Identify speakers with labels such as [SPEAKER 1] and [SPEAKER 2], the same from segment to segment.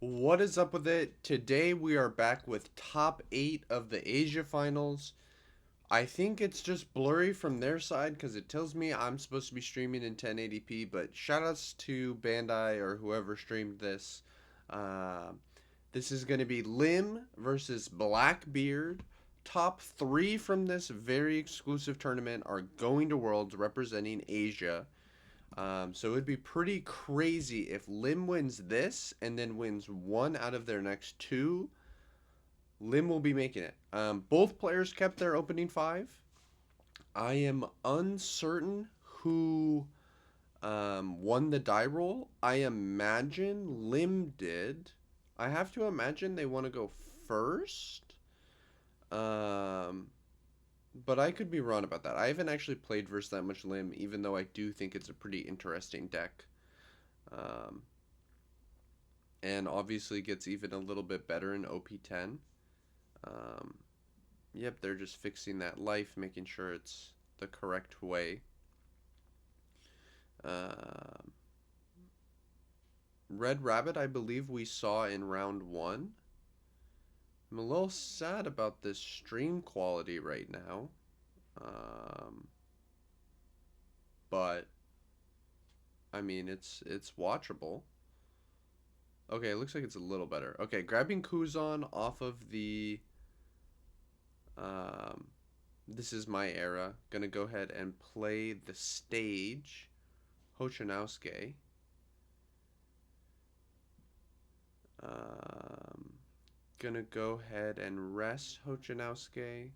[SPEAKER 1] What is up with it? Today we are back with top 8 of the Asia finals. I think it's just blurry from their side because it tells me I'm supposed to be streaming in 1080p, but shoutouts to Bandai or whoever streamed this. Uh, this is going to be Lim versus Blackbeard. Top 3 from this very exclusive tournament are going to Worlds representing Asia. So it would be pretty crazy if Lim wins this and then wins one out of their next two. Lim will be making it. Both players kept their opening five. I am uncertain who won the die roll. I imagine Lim did. I have to imagine they want to go first. Um, but I could be wrong about that. I haven't actually played versus that much Lim, even though I do think it's a pretty interesting deck. Um, and obviously gets even a little bit better in OP10. Um, yep, they're just fixing that life, making sure it's the correct way. Um, Red Rabbit, I believe we saw in round one. I'm a little sad about this stream quality right now, um, but I mean it's watchable. Okay, it looks like it's a little better. Okay, grabbing Kuzan off of the um, this is my era. Gonna go ahead and play the stage. Hochanowski. Um, Gonna go ahead and rest Hochanowski.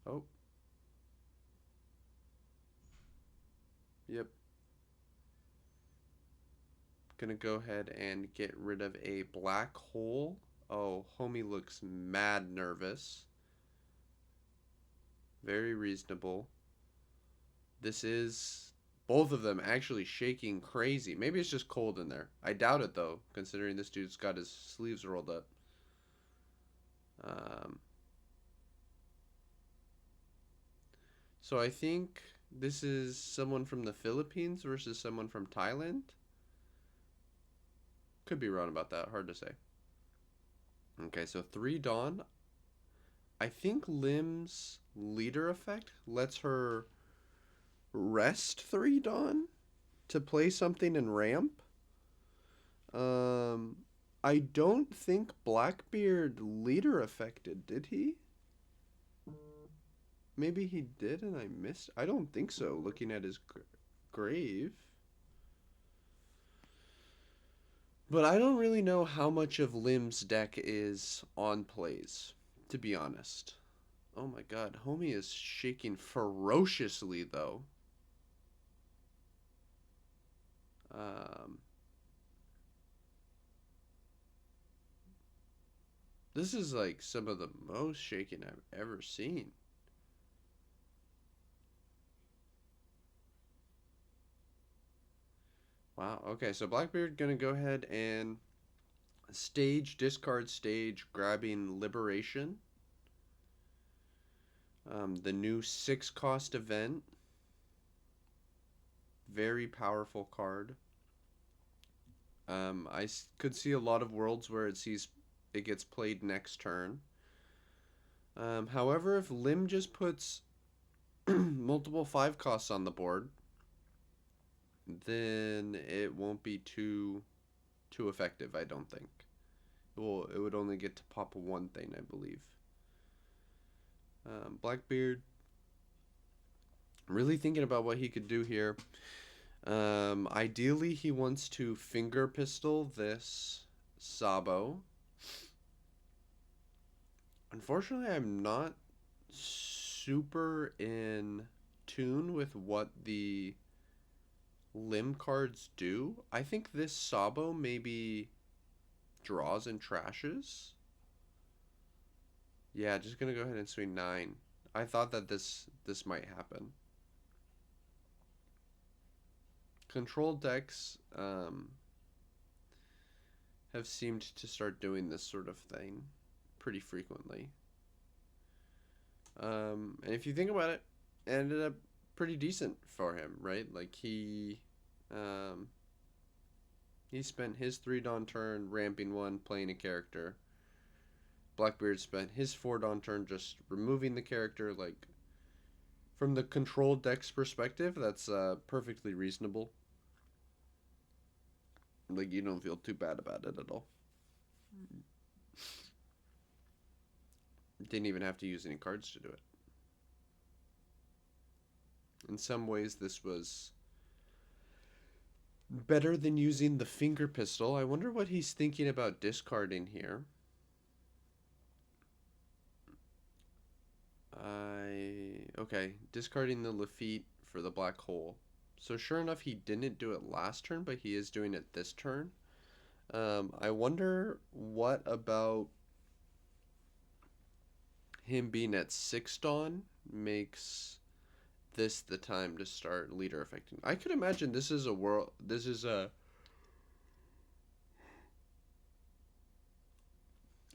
[SPEAKER 1] Oh, yep. Gonna go ahead and get rid of a black hole. Oh, homie looks mad nervous. Very reasonable. This is both of them actually shaking crazy. Maybe it's just cold in there. I doubt it though, considering this dude's got his sleeves rolled up. Um, so I think this is someone from the Philippines versus someone from Thailand. Could be wrong about that. Hard to say. Okay, so 3 Dawn. I think Lim's leader effect lets her rest 3 Dawn to play something in ramp. Um, I don't think Blackbeard leader affected, did he? Maybe he did and I missed. I don't think so, looking at his grave. But I don't really know how much of Lim's deck is on plays, to be honest. Oh my god, homie is shaking ferociously though. Um, this is like some of the most shaking I've ever seen. Wow. Okay, so Blackbeard gonna go ahead and stage, discard stage, grabbing Liberation. The new 6 cost event. Very powerful card. Could see a lot of worlds where it gets played next turn. However, if Lim just puts multiple 5 costs on the board, then it won't be too effective. I don't think. It would only get to pop one thing, I believe. Blackbeard, really thinking about what he could do here. Ideally, he wants to finger pistol this Sabo. Unfortunately, I'm not super in tune with what the limb cards do. I think this Sabo maybe draws and trashes. Yeah, just gonna go ahead and swing 9. I thought that this might happen. Control decks have seemed to start doing this sort of thing pretty frequently. And if you think about it, it ended up pretty decent for him, right? Like um, He spent his 3 Dawn turn ramping one, playing a character. Blackbeard spent his 4 Dawn turn just removing the character. Like, from the control deck's perspective, that's perfectly reasonable. Like, you don't feel too bad about it at all. Didn't even have to use any cards to do it. In some ways, this was better than using the finger pistol. I wonder what he's thinking about discarding here. Okay, discarding the Lafitte for the black hole. So sure enough, he didn't do it last turn, but he is doing it this turn. I wonder what about him being at 6 Dawn makes this the time to start leader affecting. I could imagine this is a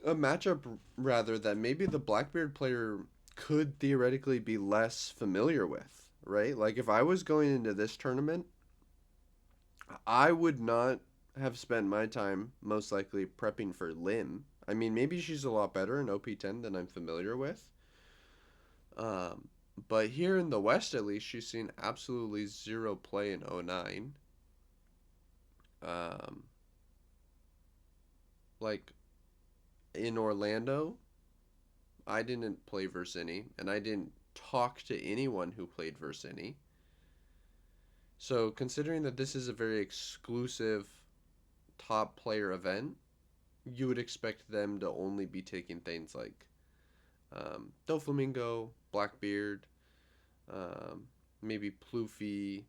[SPEAKER 1] matchup rather that maybe the Blackbeard player could theoretically be less familiar with, right? Like if I was going into this tournament, I would not have spent my time most likely prepping for Lim. I mean, maybe she's a lot better in OP10 than I'm familiar with. Um, but here in the West, at least, she's seen absolutely zero play in 09. Um, like in Orlando, I didn't play Versini, and I didn't talk to anyone who played Versini. So, considering that this is a very exclusive top player event, you would expect them to only be taking things like Doflamingo, Blackbeard, um, maybe Plouffe,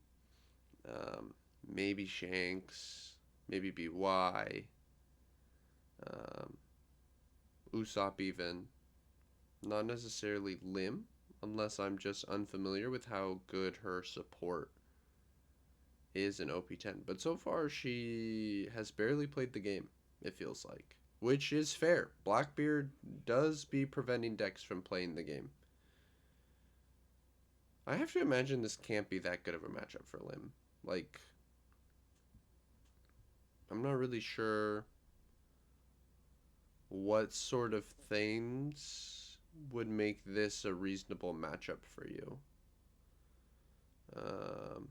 [SPEAKER 1] um, maybe Shanks, maybe BY, um, Usopp even. Not necessarily Lim, unless I'm just unfamiliar with how good her support is in OP10. But so far, she has barely played the game, it feels like. Which is fair. Blackbeard does be preventing decks from playing the game. I have to imagine this can't be that good of a matchup for Lim. Like, I'm not really sure what sort of things would make this a reasonable matchup for you. Um,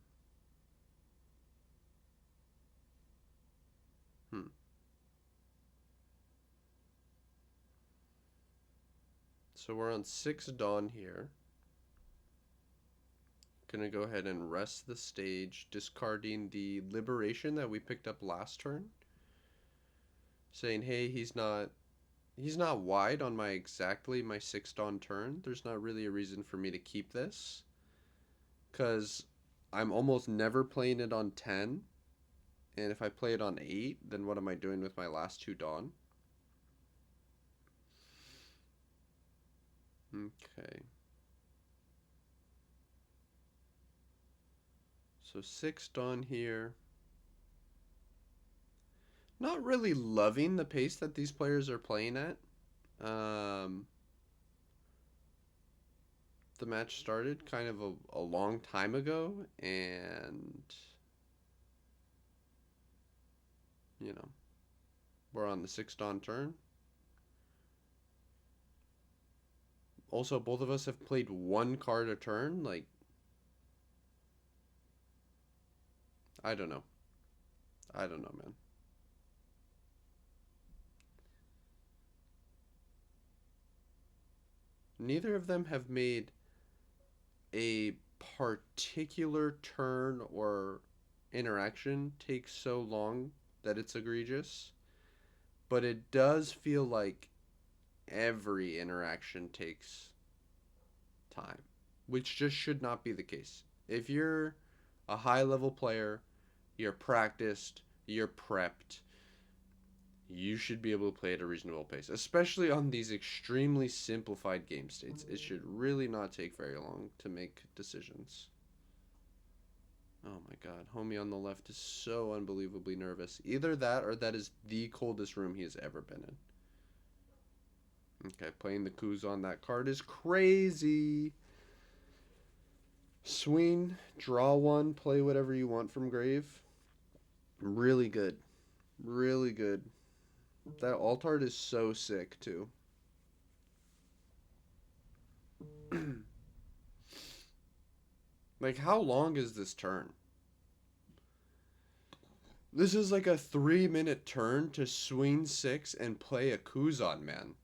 [SPEAKER 1] hmm. So we're on 6 Dawn here. Gonna go ahead and rest the stage, discarding the Liberation that we picked up last turn. Saying, hey, he's not wide on my 6 Dawn turn. There's not really a reason for me to keep this. Because I'm almost never playing it on 10. And if I play it on 8, then what am I doing with my last 2 Dawn? Okay. So 6 Dawn here. Not really loving the pace that these players are playing at. Um, the match started kind of a long time ago, and you know, we're on the 6 Dawn turn. Also, both of us have played 1 card a turn. Like, I don't know. I don't know, man. Neither of them have made a particular turn or interaction take so long that it's egregious, but it does feel like every interaction takes time, which just should not be the case. If you're a high level player, you're practiced, you're prepped, you should be able to play at a reasonable pace, especially on these extremely simplified game states. It should really not take very long to make decisions. Oh my god, homie on the left is so unbelievably nervous. Either that or that is the coldest room he has ever been in. Okay, playing the coups on that card is crazy. Swing, draw one, play whatever you want from grave. Really good. Really good. That alt art is so sick too. Like, how long is this turn? This is like a 3-minute turn to swing 6 and play a Kuzan, man.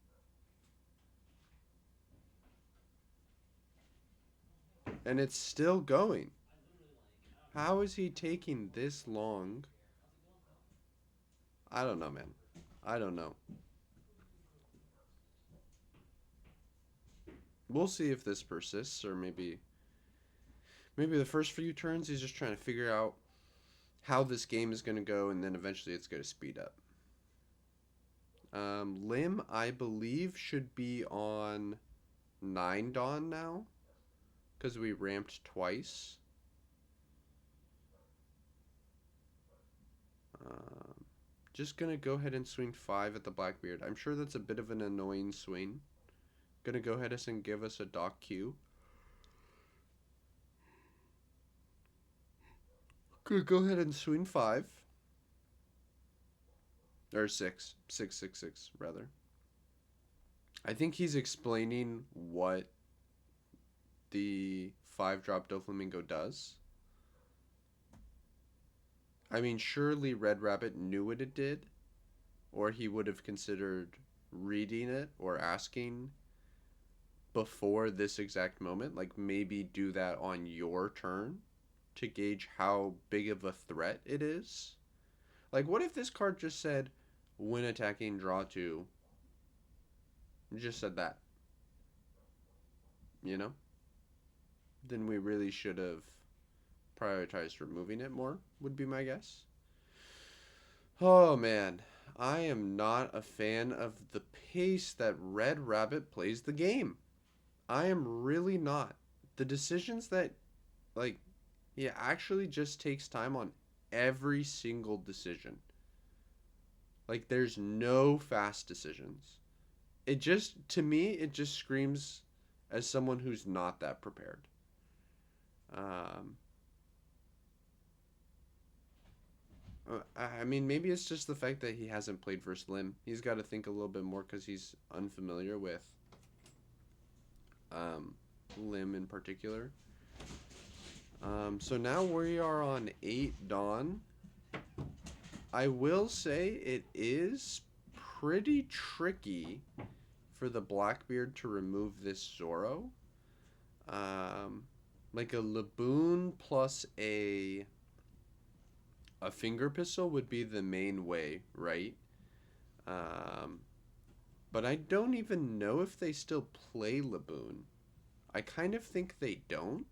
[SPEAKER 1] And it's still going. How is he taking this long? I don't know, man. I don't know. We'll see if this persists, or maybe the first few turns he's just trying to figure out how this game is going to go, and then eventually it's going to speed up. Lim, I believe, should be on 9 Dawn now, because we ramped twice. Um, just going to go ahead and swing 5 at the Blackbeard. I'm sure that's a bit of an annoying swing. Going to go ahead and give us a dock Q. Going to go ahead and swing 5. Or 6. 6, rather. I think he's explaining what the 5-drop Doflamingo does. I mean, surely Red Rabbit knew what it did, or he would have considered reading it or asking before this exact moment. Like, maybe do that on your turn to gauge how big of a threat it is. Like, what if this card just said, when attacking, draw 2? It just said that. You know? Then we really should have prioritized removing it more, would be my guess. Oh man, I am not a fan of the pace that Red Rabbit plays the game. I am really not. The decisions that, like, he actually just takes time on every single decision. Like, there's no fast decisions. It just, to me, it just screams as someone who's not that prepared. Um, I mean, maybe it's just the fact that he hasn't played versus Lim. He's got to think a little bit more because he's unfamiliar with Lim in particular. So now we are on 8 Dawn. I will say it is pretty tricky for the Blackbeard to remove this Zoro. Like a Laboon plus a finger pistol would be the main way, right? But I don't even know if they still play Laboon. I kind of think they don't.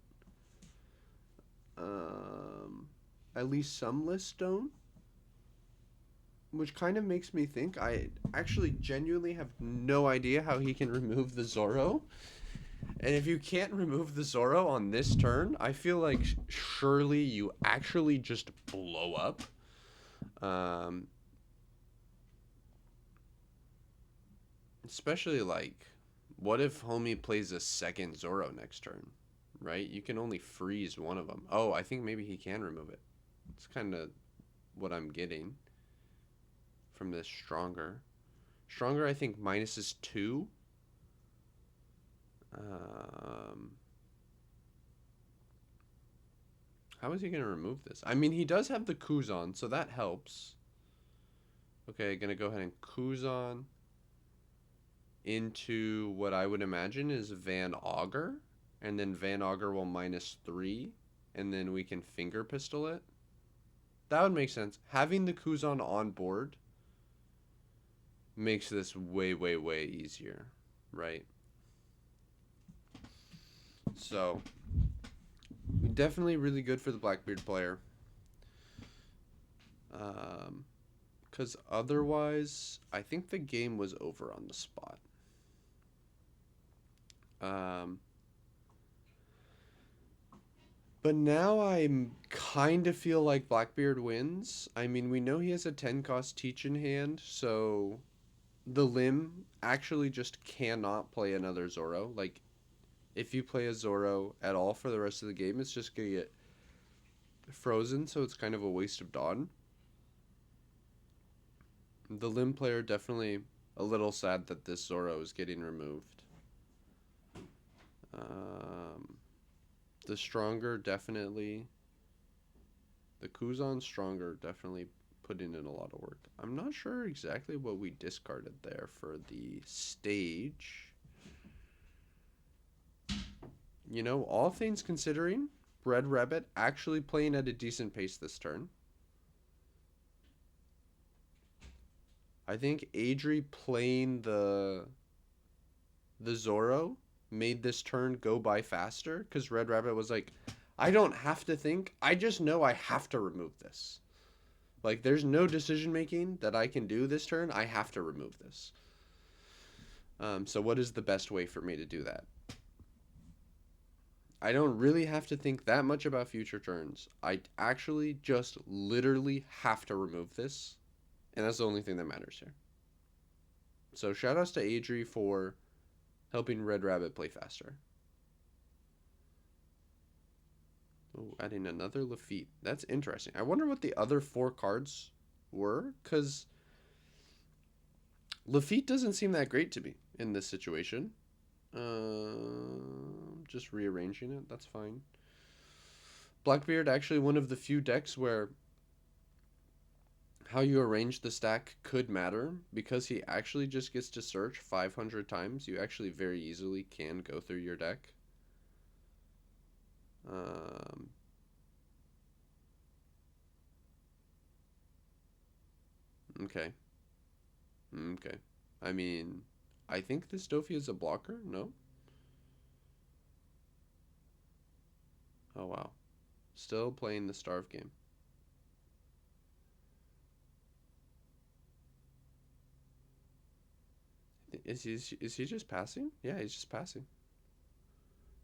[SPEAKER 1] At least some lists don't. Which kind of makes me think I actually genuinely have no idea how he can remove the Zoro. And if you can't remove the Zoro on this turn, I feel like surely you actually just blow up. Especially like, what if homie plays a second Zoro next turn, right? You can only freeze one of them. Oh, I think maybe he can remove it. It's kind of what I'm getting from this Stronger. Stronger, I think, minuses 2. How is he going to remove this? I mean, he does have the Kuzan, so that helps. Okay, going to go ahead and Kuzan into what I would imagine is Van Augur. And then Van Augur will minus 3. And then we can finger pistol it. That would make sense. Having the Kuzan on board makes this way, way, way easier, right? So, definitely really good for the Blackbeard player. Because otherwise, I think the game was over on the spot. But now I kind of feel like Blackbeard wins. I mean, we know he has a 10 cost teach in hand, so the Lim actually just cannot play another Zoro. Like, if you play a Zoro at all for the rest of the game, it's just going to get frozen, so it's kind of a waste of Dawn. The Lim player definitely a little sad that this Zoro is getting removed. Um, the Stronger definitely. The Kuzan Stronger definitely putting in a lot of work. I'm not sure exactly what we discarded there for the stage. You know, all things considering, Red Rabbit actually playing at a decent pace this turn. I think Adri playing the Zoro made this turn go by faster because Red Rabbit was like, I don't have to think. I just know I have to remove this. Like, there's no decision making that I can do this turn. I have to remove this. So, what is the best way for me to do that? I don't really have to think that much about future turns. I actually just literally have to remove this. And that's the only thing that matters here. So, shout outs to Adri for helping Red Rabbit play faster. Oh, adding another Lafitte. That's interesting. I wonder what the other 4 cards were, because Lafitte doesn't seem that great to me in this situation. Just rearranging it. That's fine. Blackbeard, actually one of the few decks where how you arrange the stack could matter, because he actually just gets to search 500 times. You actually very easily can go through your deck. Okay. Okay. I mean, I think this Dofi is a blocker. No? Oh, wow. Still playing the Starve game. Is he just passing? Yeah, he's just passing.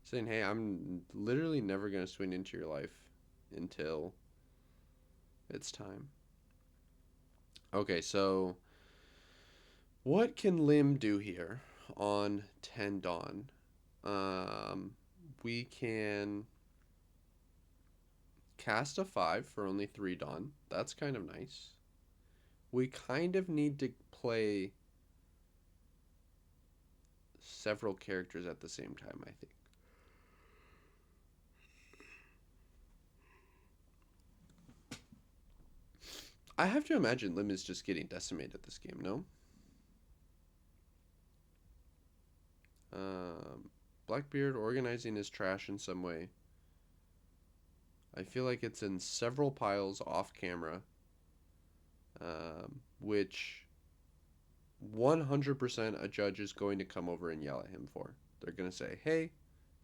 [SPEAKER 1] Saying, hey, I'm literally never going to swing into your life until it's time. Okay, so what can Lim do here on 10 Dawn? We can cast a 5 for only 3 Dawn. That's kind of nice. We kind of need to play several characters at the same time, I think. I have to imagine Lim is just getting decimated this game, no? Blackbeard organizing his trash in some way. I feel like it's in several piles off camera, which 100% a judge is going to come over and yell at him for. They're going to say, hey,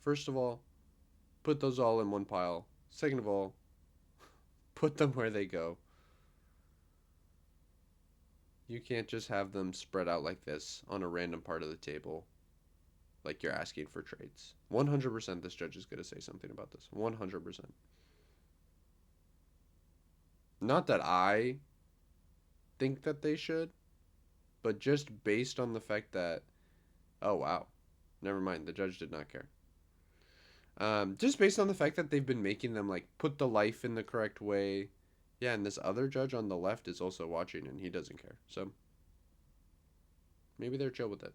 [SPEAKER 1] first of all, put those all in one pile. Second of all, put them where they go. You can't just have them spread out like this on a random part of the table like you're asking for trades. 100% this judge is going to say something about this. 100%. Not that I think that they should, but just based on the fact that, oh wow, never mind, the judge did not care. Just based on the fact that they've been making them like put the life in the correct way. Yeah, and this other judge on the left is also watching and he doesn't care. So maybe they're chill with it.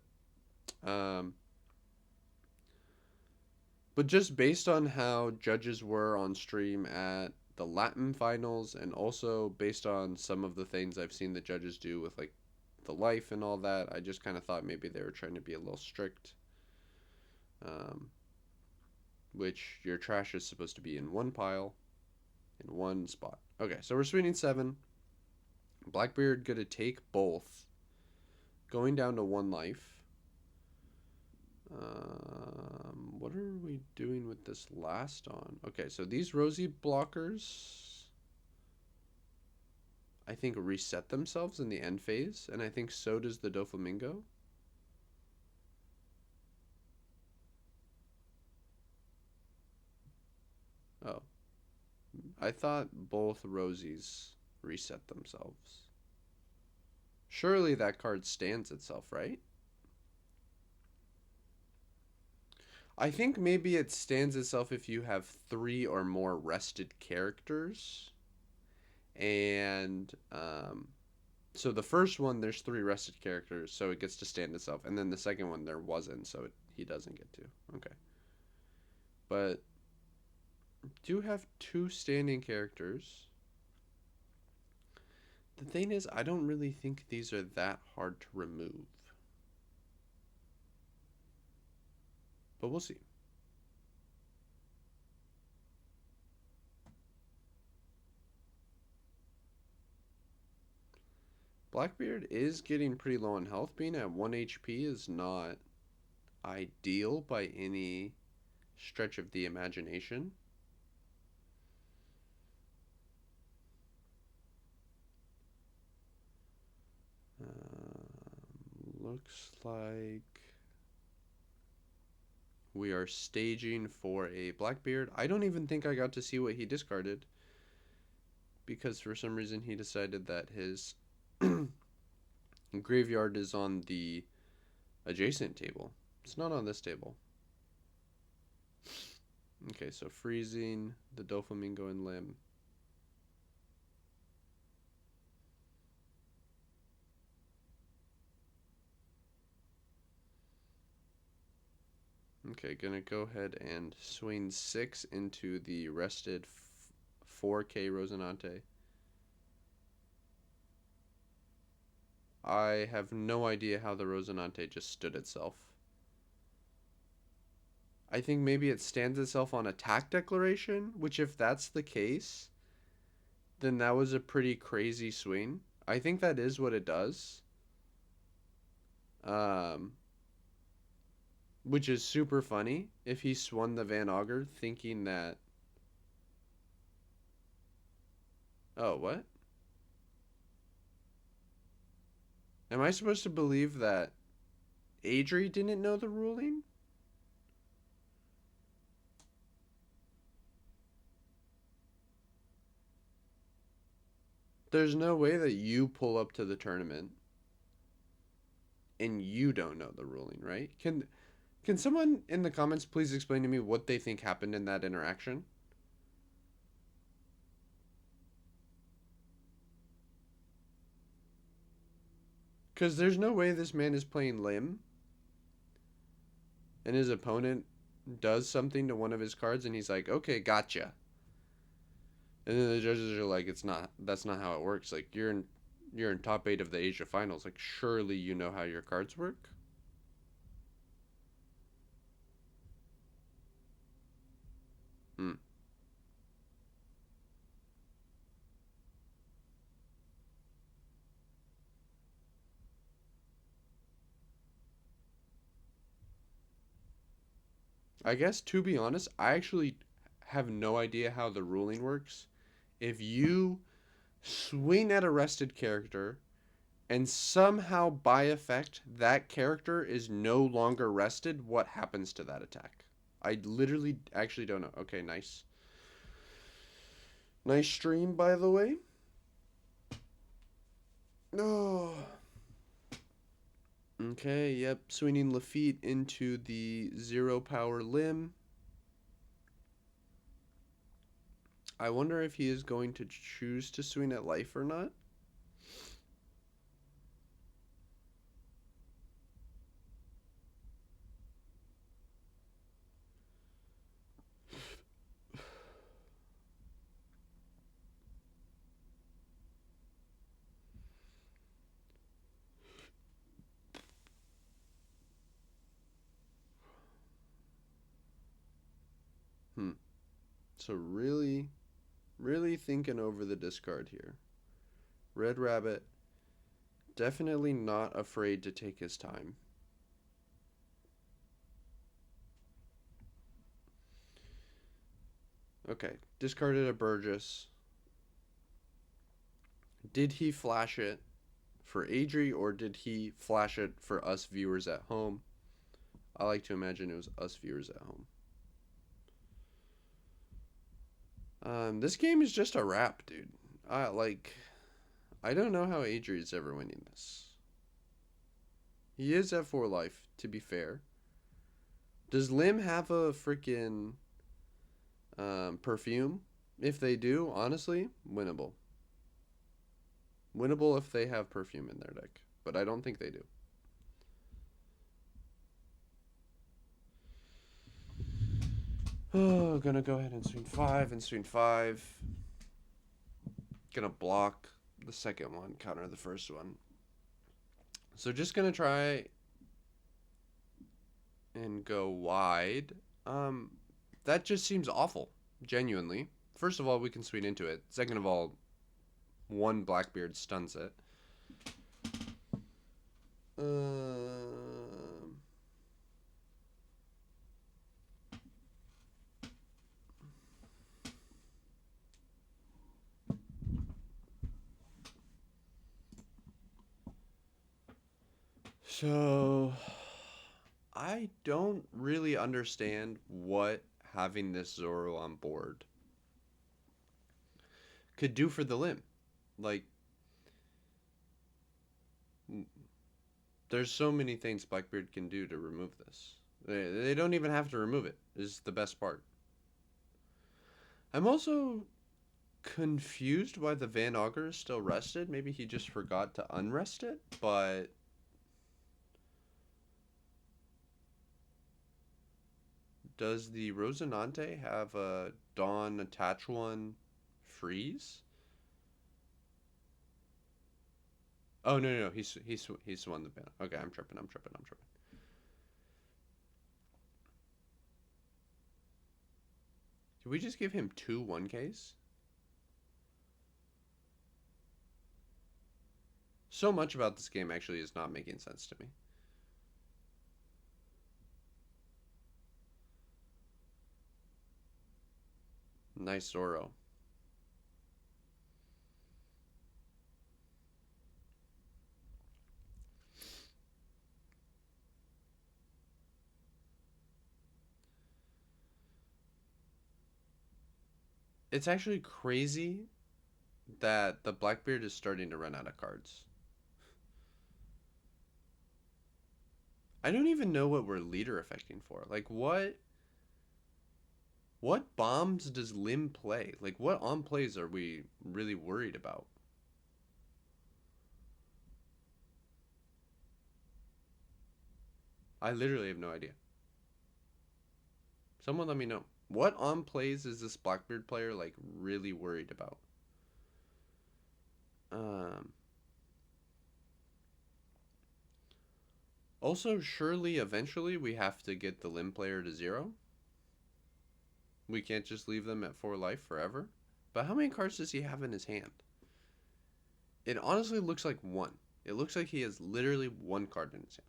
[SPEAKER 1] But just based on how judges were on stream at the Latin finals, and also based on some of the things I've seen the judges do with like the life and all that, I just kind of thought maybe they were trying to be a little strict. Which your trash is supposed to be in one pile, in one spot. Okay, so we're swinging 7. Blackbeard gonna take both, going down to 1 life. What are we doing with this last on? Okay, so these rosy blockers, I think, reset themselves in the end phase, and I think so does the Doflamingo. Oh. I thought both rosies reset themselves. Surely that card stands itself, right? I think maybe it stands itself if you have 3 or more rested characters. And So the first one, there's 3 rested characters, so it gets to stand itself. And then the second one, there wasn't, so he doesn't get to. Okay. But do have 2 standing characters. The thing is, I don't really think these are that hard to remove. But we'll see. Blackbeard is getting pretty low on health. Being at 1 HP is not ideal by any stretch of the imagination. Looks like we are staging for a Blackbeard. I don't even think I got to see what he discarded, because for some reason he decided that his graveyard is on the adjacent table. It's not on this table. Okay, so freezing the Doflamingo and Limb. Okay, gonna go ahead and swing 6 into the rested 4K Rosinante. I have no idea how the Rosinante just stood itself. I think maybe it stands itself on attack declaration, which if that's the case, then that was a pretty crazy swing. I think that is what it does. Um, which is super funny if he swung the Van Augur thinking that. Oh, what? Am I supposed to believe that Adri didn't know the ruling? There's no way that you pull up to the tournament and you don't know the ruling, right? Can someone in the comments please explain to me what they think happened in that interaction? Because there's no way this man is playing Lim and his opponent does something to one of his cards and he's like, okay, gotcha. And then the judges are like, it's not, that's not how it works. Like, you're in top 8 of the Asia finals. Like, surely you know how your cards work. Hmm. I guess, to be honest, I actually have no idea how the ruling works. If you swing at a rested character and somehow by effect that character is no longer rested, what happens to that attack? I literally actually don't know. Okay, nice. Nice stream, by the way. Oh. Okay, yep. Swinging Lafitte into the 0 power Limb. I wonder if he is going to choose to swing at life or not. Hmm. So really, really thinking over the discard here. Red Rabbit, definitely not afraid to take his time. Okay, discarded a Burgess. Did he flash it for Adri or did he flash it for us viewers at home? I like to imagine it was us viewers at home. This game is just a wrap, dude. I don't know how Adri is ever winning this. He is at 4 life, to be fair. Does Lim have a freaking perfume? If they do, honestly, winnable. Winnable if they have Perfume in their deck, but I don't think they do. Oh, gonna go ahead and swing 5 and swing 5. Gonna block the second one, counter the first one. So just gonna try and go wide. That just seems awful, genuinely. First of all, we can swing into it. Second of all, one Blackbeard stuns it. So I don't really understand what having this Zoro on board could do for the limb. Like, there's so many things Blackbeard can do to remove this. They don't even have to remove it, is the best part. I'm also confused why the Van Augur is still rested. Maybe he just forgot to unrest it, but does the Rosinante have a Dawn attach one freeze? Oh no, he's won the ban. Okay, I'm tripping. Did we just give him 2 1Ks? So much about this game actually is not making sense to me. Nice Zoro. It's actually crazy that the Blackbeard is starting to run out of cards. I don't even know what we're leader affecting for. Like, what bombs does Lim play? Like, what on plays are we really worried about? I literally have no idea. Someone let me know. What on plays is this Blackbeard player like really worried about? Um. Also, surely eventually we have to get the Lim player to 0. We can't just leave them at 4 life forever. But how many cards does he have in his hand? It honestly looks like 1. It looks like he has literally 1 card in his hand.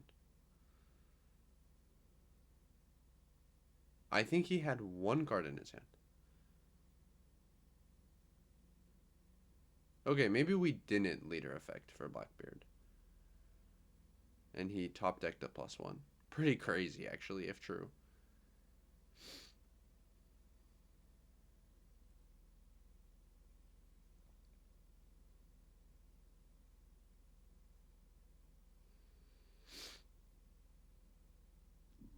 [SPEAKER 1] I think he had 1 card in his hand. Okay, maybe we didn't leader effect for Blackbeard. And he top decked a +1. Pretty crazy, actually, if true.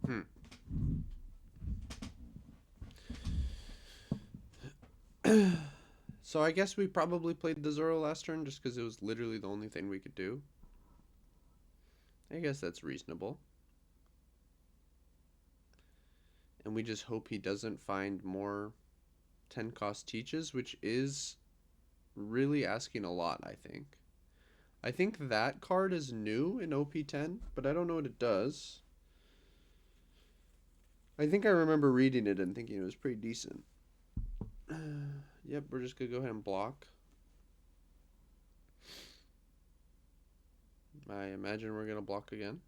[SPEAKER 1] Hmm. So I guess we probably played the Zoro last turn just because it was literally the only thing we could do. I guess that's reasonable. And we just hope he doesn't find more 10 cost teaches, which is really asking a lot, I think. I think that card is new in OP10, but I don't know what it does. I think I remember reading it and thinking it was pretty decent. Yep, we're just going to go ahead and block. I imagine we're going to block again.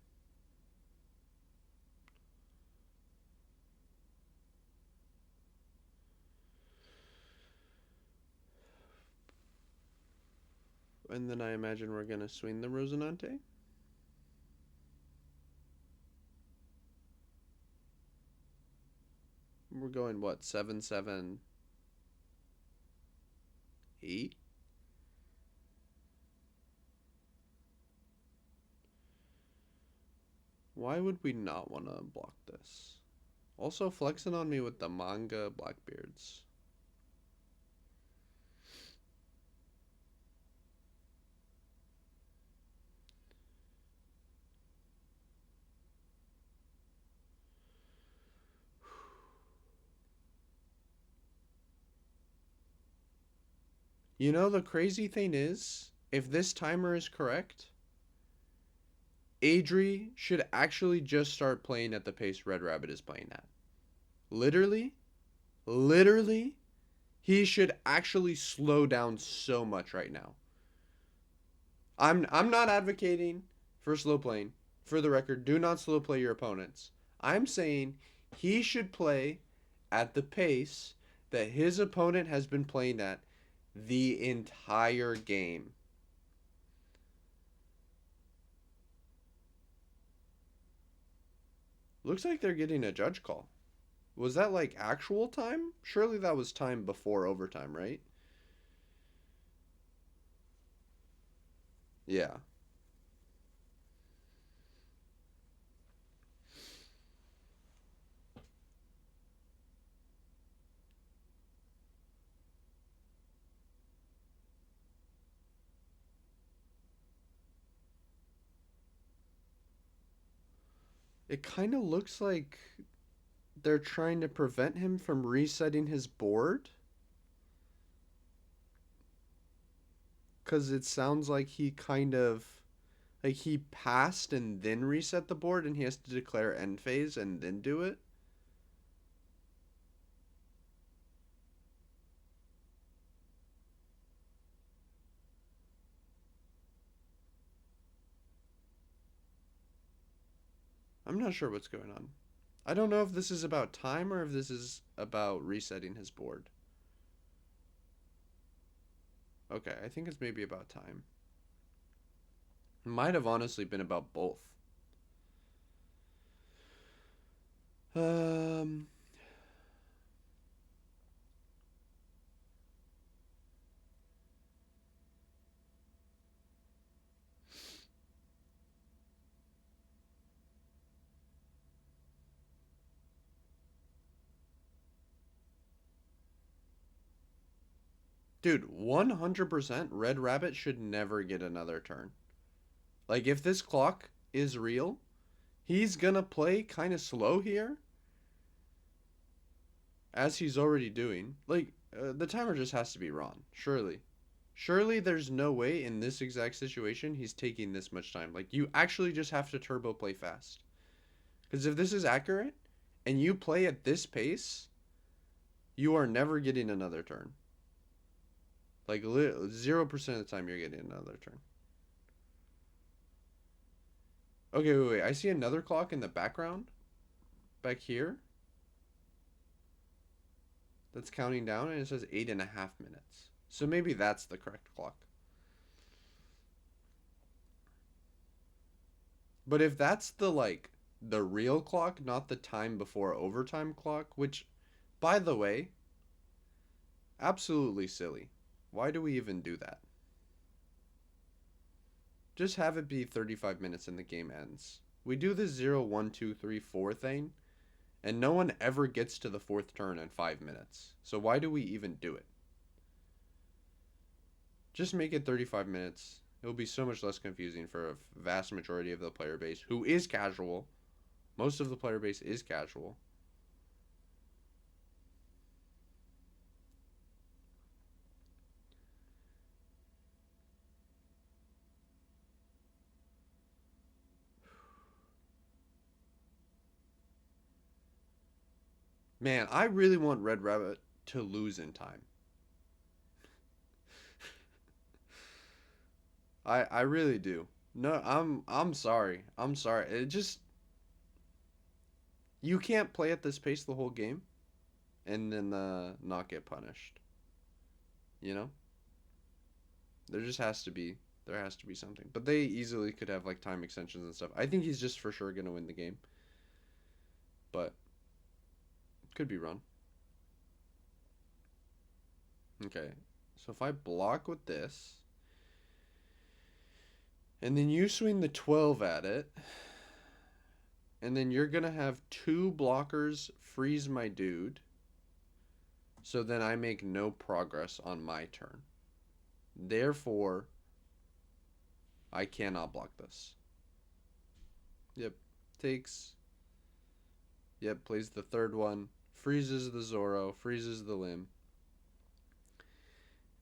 [SPEAKER 1] And then I imagine we're going to swing the Rosinante. We're going, what, 7, 7, 8? Why would we not want to block this? Also flexing on me with the manga Blackbeards. 。 . 。 . . . . . . . . . . . . . . . . . . . . . . . . . . . . . . . . . . . . . . . . . . . . . . . . . . . . . You know, the crazy thing is, if this timer is correct, Adri should actually just start playing at the pace Red Rabbit is playing at. Literally, literally, he should actually slow down so much right now. I'm not advocating for slow playing. For the record, do not slow play your opponents. I'm saying he should play at the pace that his opponent has been playing at the entire game. Looks like they're getting a judge call. Was that like actual time? Surely that was time before overtime, right? Yeah. It kind of looks like they're trying to prevent him from resetting his board. Because it sounds like he kind of. Like he passed and then reset the board and he has to declare end phase and then do it. I'm not sure what's going on. I don't know if this is about time or if this is about resetting his board. Okay, I think it's maybe about time. It might have honestly been about both. Um, Dude, 100% Red Rabbit should never get another turn. Like, if this clock is real, he's gonna play kind of slow here, as he's already doing. Like, the timer just has to be wrong, surely. Surely there's no way in this exact situation he's taking this much time. Like, you actually just have to turbo play fast. Because if this is accurate, and you play at this pace, you are never getting another turn. Like, 0% of the time you're getting another turn. Okay, wait. I see another clock in the background. Back here. That's counting down, and it says 8.5 minutes. So maybe that's the correct clock. But if that's the real clock, not the time before overtime clock, which, by the way, absolutely silly. Why do we even do that? Just have it be 35 minutes and the game ends. We do this 0, 1, 2, 3, 4 thing, and no one ever gets to the fourth turn in 5 minutes. So why do we even do it? Just make it 35 minutes. It will be so much less confusing for a vast majority of the player base who is casual. Most of the player base is casual. Man, I really want Red Rabbit to lose in time. I really do. No, I'm sorry. I'm sorry. It just you can't play at this pace the whole game and then not get punished. You know? There just has to be there has to be something. But they easily could have like time extensions and stuff. I think he's just for sure gonna win the game. But could be wrong. Okay. So if I block with this, and then you swing the 12 at it, and then you're gonna have two blockers freeze my dude. So then I make no progress on my turn. Therefore, I cannot block this. Yep. Takes. Yep, plays the third one. Freezes the Zoro. Freezes the Limb.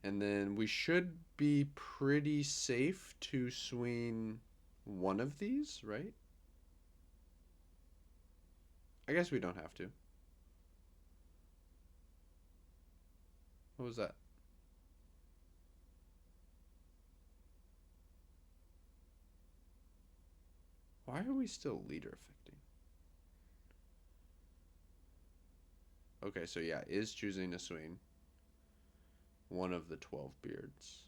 [SPEAKER 1] And then we should be pretty safe to swing one of these, right? I guess we don't have to. What was that? Why are we still leader affecting? Okay, so yeah, is choosing to swing one of the 12 beards.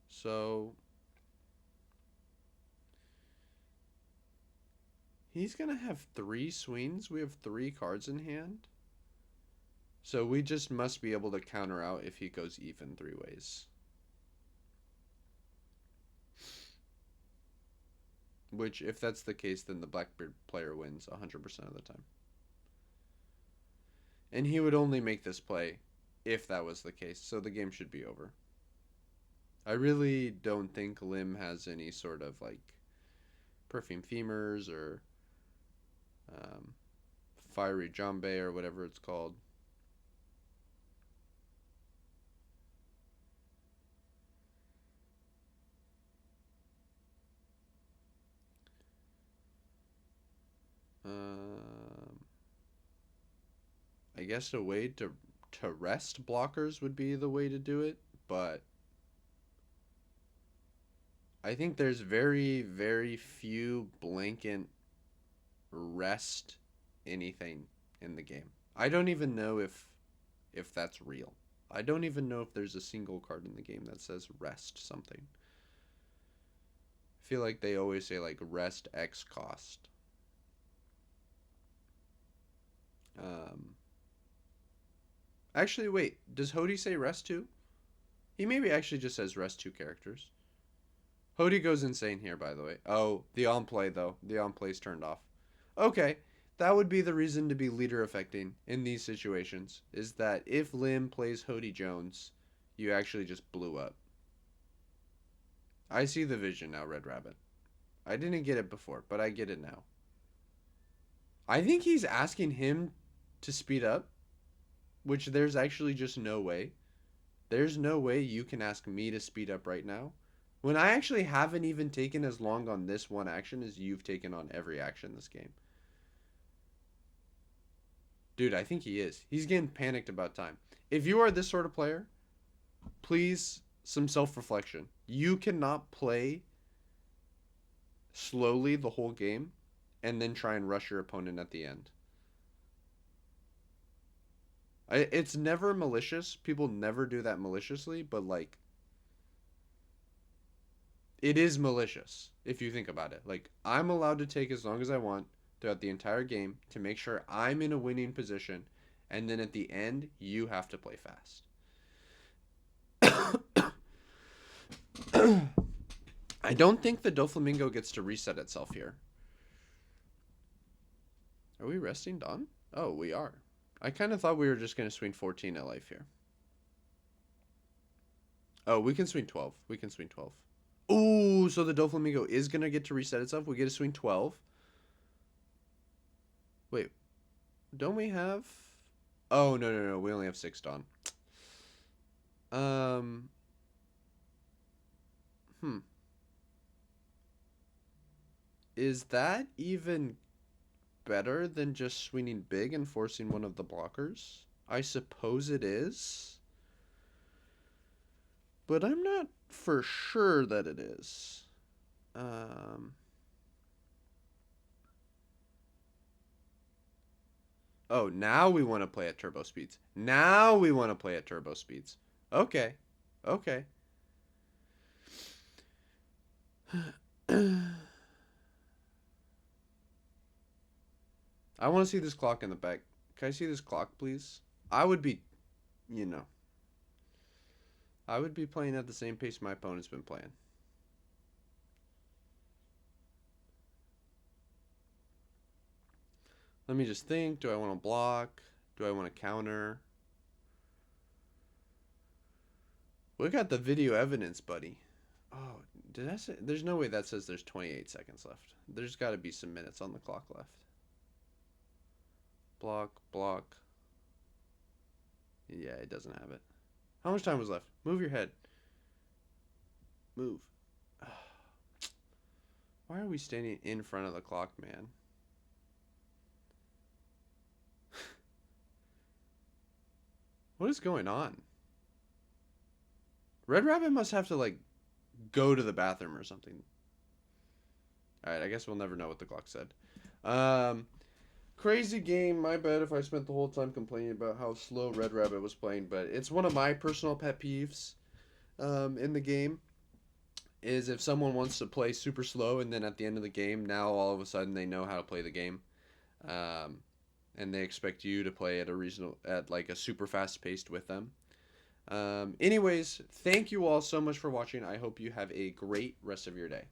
[SPEAKER 1] So he's going to have 3 swings. We have 3 cards in hand. So we just must be able to counter out if he goes even 3 ways. Which, if that's the case, then the Blackbeard player wins 100% of the time. And he would only make this play if that was the case, so the game should be over. I really don't think Lim has any sort of like perfume femurs or fiery jambe or whatever it's called. I guess a way to rest blockers would be the way to do it, but I think there's very, very few blanket rest anything in the game. I don't even know if that's real. I don't even know if there's a single card in the game that says rest something. I feel like they always say like rest X cost. Um, Actually, wait. Does Hody say rest 2? He maybe actually just says rest 2 characters. Hody goes insane here, by the way. Oh, the on play though. The on play's turned off. Okay, that would be the reason to be leader affecting in these situations. Is that if Lim plays Hody Jones, you actually just blew up. I see the vision now, Red Rabbit. I didn't get it before, but I get it now. I think he's asking him to speed up, which there's actually just no way. There's no way you can ask me to speed up right now when I actually haven't even taken as long on this one action as you've taken on every action this game. Dude, I think he is. He's getting panicked about time. If you are this sort of player, please, some self reflection. You cannot play slowly the whole game and then try and rush your opponent at the end. It's never malicious. People never do that maliciously, but like it is malicious if you think about it. Like I'm allowed to take as long as I want throughout the entire game to make sure I'm in a winning position, and then at the end you have to play fast. I don't think the Doflamingo gets to reset itself here. Are we resting Dawn? Oh, we are. I kind of thought we were just going to swing 14 at life here. Oh, we can swing 12. We can swing 12. Ooh, so the Doflamingo is going to get to reset itself. We get to swing 12. Wait, don't we have... Oh, no, no, no. We only have 6 Dawn. Hmm. Is that even better than just swinging big and forcing one of the blockers? I suppose it is. But I'm not for sure that it is. Oh, now we want to play at turbo speeds. Now we want to play at turbo speeds. Okay. Okay. I want to see this clock in the back. Can I see this clock, please? I would be, you know, I would be playing at the same pace my opponent's been playing. Let me just think. Do I want to block? Do I want to counter? We got the video evidence, buddy. Oh, did I say? There's no way that says there's 28 seconds left. There's got to be some minutes on the clock left. Block, block. Yeah, it doesn't have it. How much time was left? Move your head. Move. Why are we standing in front of the clock, man? What is going on? Red Rabbit must have to, like, go to the bathroom or something. Alright, I guess we'll never know what the clock said. Crazy game. My bad if I spent the whole time complaining about how slow Red Rabbit was playing, but it's one of my personal pet peeves in the game. Is if someone wants to play super slow and then at the end of the game, now all of a sudden they know how to play the game. Um, and they expect you to play at like a super fast paced with them. Anyways, thank you all so much for watching. I hope you have a great rest of your day.